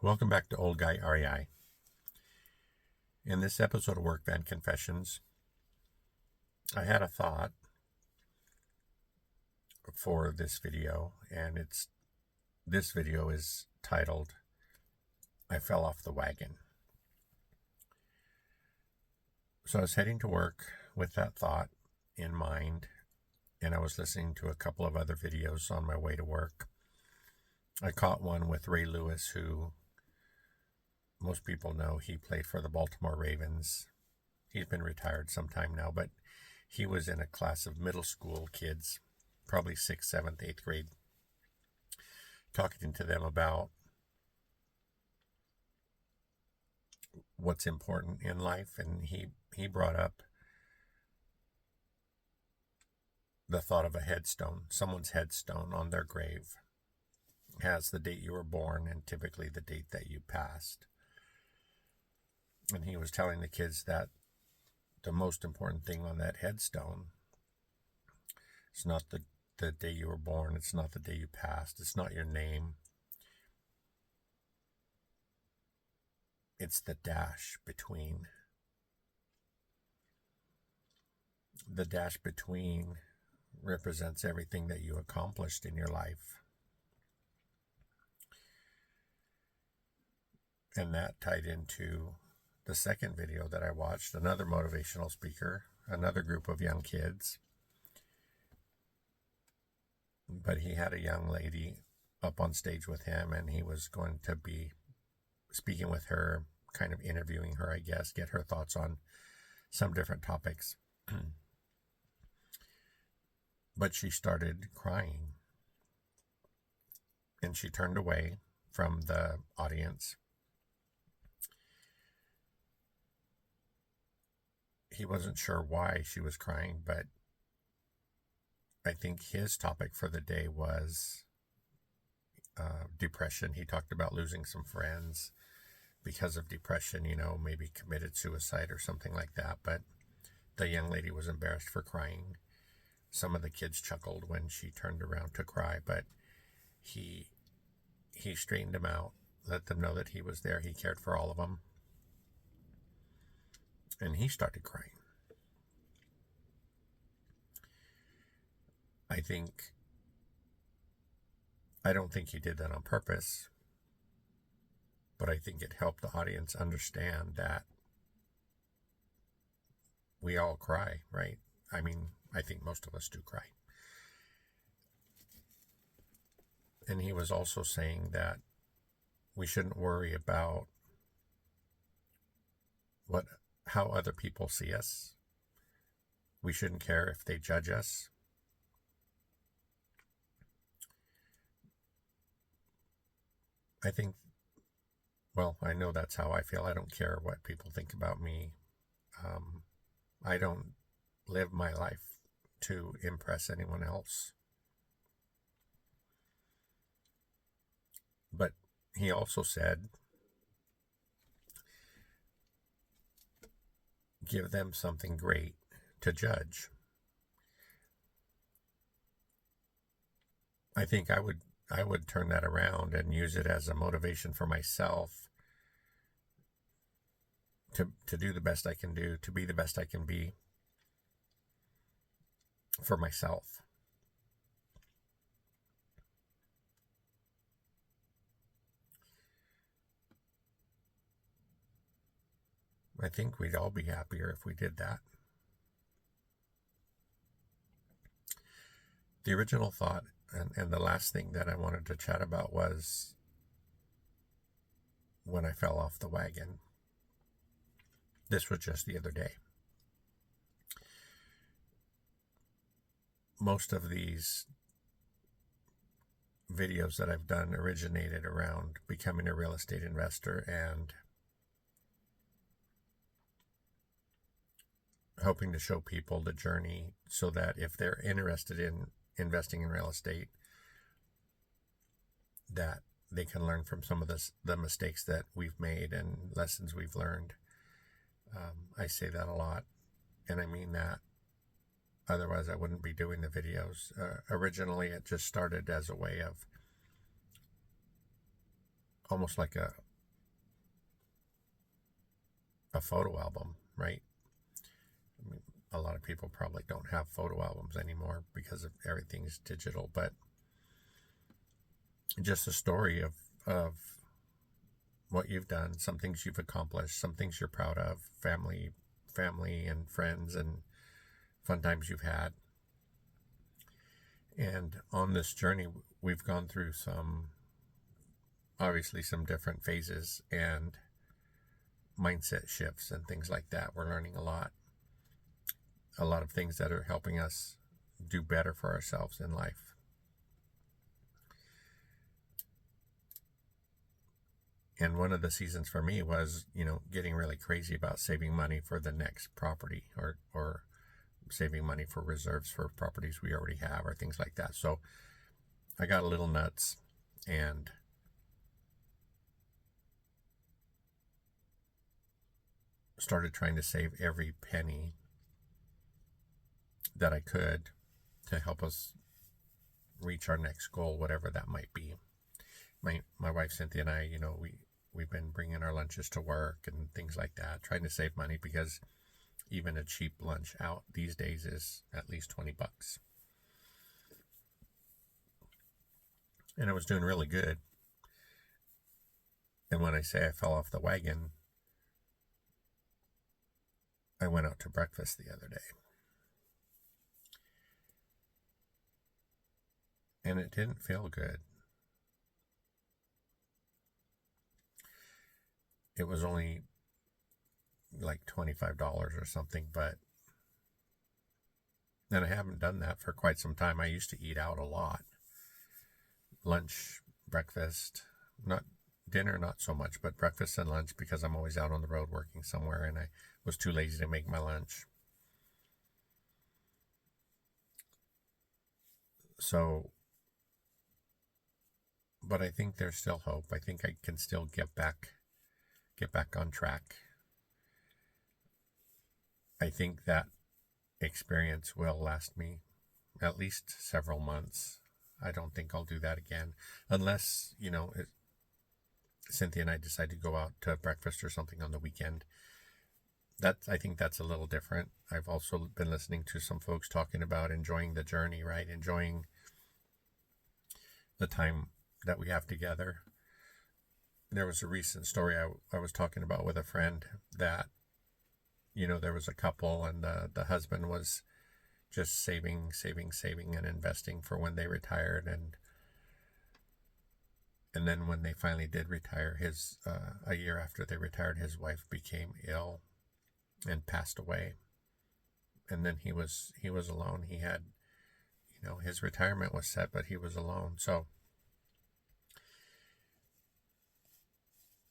Welcome back to Old Guy REI. In this episode of Work Van Confessions, I had a thought for this video, and this video is titled, I Fell Off the Wagon. So I was heading to work with that thought in mind, and I was listening to a couple of other videos on my way to work. I caught one with Ray Lewis, who most people know he played for the Baltimore Ravens. He's been retired some time now, but he was in a class of middle school kids, probably 6th, 7th, 8th grade, talking to them about what's important in life. And he brought up the thought of a headstone. Someone's headstone on their grave has the date you were born and typically the date that you passed. And he was telling the kids that the most important thing on that headstone is not the day you were born. It's not the day you passed. It's not your name. It's the dash between. The dash between represents everything that you accomplished in your life. And that tied into the second video that I watched, another motivational speaker, another group of young kids. But he had a young lady up on stage with him, and he was going to be speaking with her, kind of interviewing her, I guess, get her thoughts on some different topics. But she started crying, and she turned away from the audience. He wasn't sure why she was crying, but I think his topic for the day was depression. He talked about losing some friends because of depression, maybe committed suicide or something like that. But the young lady was embarrassed for crying. Some of the kids chuckled when she turned around to cry, but he straightened them out, let them know that he was there. He cared for all of them. And he started crying. I don't think he did that on purpose, but I think it helped the audience understand that we all cry, right? I mean, I think most of us do cry. And he was also saying that we shouldn't worry about how other people see us. We shouldn't care if they judge us. I know that's how I feel. I don't care what people think about me. I don't live my life to impress anyone else. But he also said, give them something great to judge. I think I would turn that around and use it as a motivation for myself to do the best I can do, to be the best I can be for myself. I think we'd all be happier if we did that. The original thought and the last thing that I wanted to chat about was when I fell off the wagon. This was just the other day. Most of these videos that I've done originated around becoming a real estate investor and hoping to show people the journey so that if they're interested in investing in real estate, that they can learn from some of the mistakes that we've made and lessons we've learned. I say that a lot, and I mean that. Otherwise, I wouldn't be doing the videos. Originally, it just started as a way of almost like a photo album, right? I mean, a lot of people probably don't have photo albums anymore because of everything's digital, but just a story of what you've done, some things you've accomplished, some things you're proud of, family and friends and fun times you've had. And on this journey, we've gone through obviously some different phases and mindset shifts and things like that. We're learning a lot of things that are helping us do better for ourselves in life. And one of the seasons for me was, getting really crazy about saving money for the next property, or saving money for reserves for properties we already have, or things like that. So I got a little nuts and started trying to save every penny that I could to help us reach our next goal, whatever that might be. My wife Cynthia and I, we've been bringing our lunches to work and things like that, trying to save money, because even a cheap lunch out these days is at least $20. And I was doing really good. And when I say I fell off the wagon, I went out to breakfast the other day. And it didn't feel good. It was only like $25 or something, and I haven't done that for quite some time. I used to eat out a lot. Lunch, breakfast, not dinner, not so much, but breakfast and lunch, because I'm always out on the road working somewhere and I was too lazy to make my lunch. So, but I think there's still hope. I think I can still get back on track. I think that experience will last me at least several months. I don't think I'll do that again unless, Cynthia and I decide to go out to breakfast or something on the weekend. I think that's a little different. I've also been listening to some folks talking about enjoying the journey, right? Enjoying the time that we have together. There was a recent story I was talking about with a friend that, there was a couple and the husband was just saving and investing for when they retired. And then when they finally did retire, a year after they retired, his wife became ill and passed away. And then he was alone. He had, his retirement was set, but he was alone. So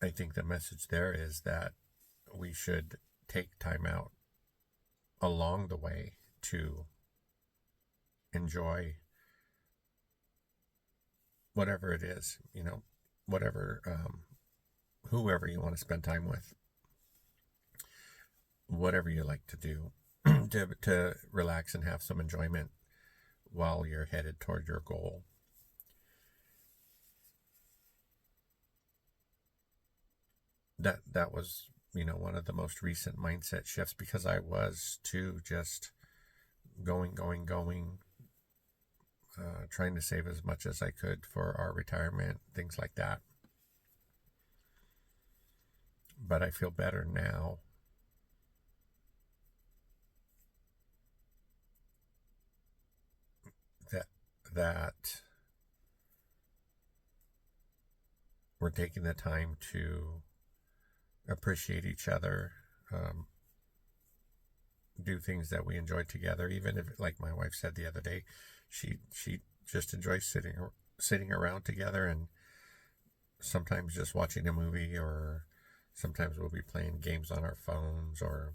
I think the message there is that we should take time out along the way to enjoy whatever it is, whatever, whoever you want to spend time with, whatever you like to do, to relax and have some enjoyment while you're headed toward your goal. That was, one of the most recent mindset shifts, because I was too just going, trying to save as much as I could for our retirement, things like that. But I feel better now. That we're taking the time to appreciate each other, do things that we enjoy together, even if, like my wife said the other day, she just enjoys sitting around together, and sometimes just watching a movie, or sometimes we'll be playing games on our phones, or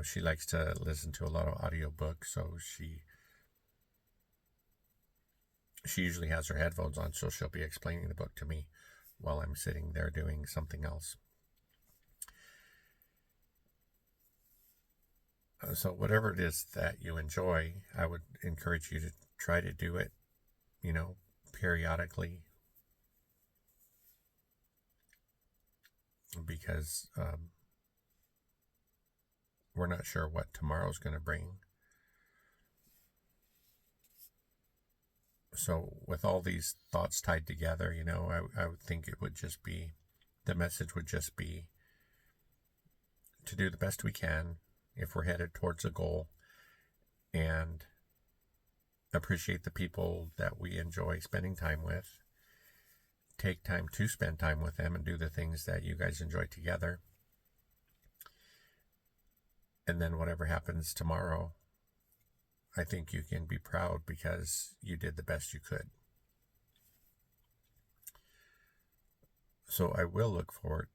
she likes to listen to a lot of audiobooks, so she usually has her headphones on, so she'll be explaining the book to me while I'm sitting there doing something else. So whatever it is that you enjoy, I would encourage you to try to do it, periodically, because we're not sure what tomorrow's going to bring. So with all these thoughts tied together, I would think it would just be, the message would just be to do the best we can if we're headed towards a goal, and appreciate the people that we enjoy spending time with. Take time to spend time with them and do the things that you guys enjoy together. And then whatever happens tomorrow, I think you can be proud because you did the best you could. So I will look forward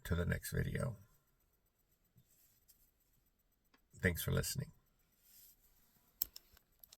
to the next video. Thanks for listening.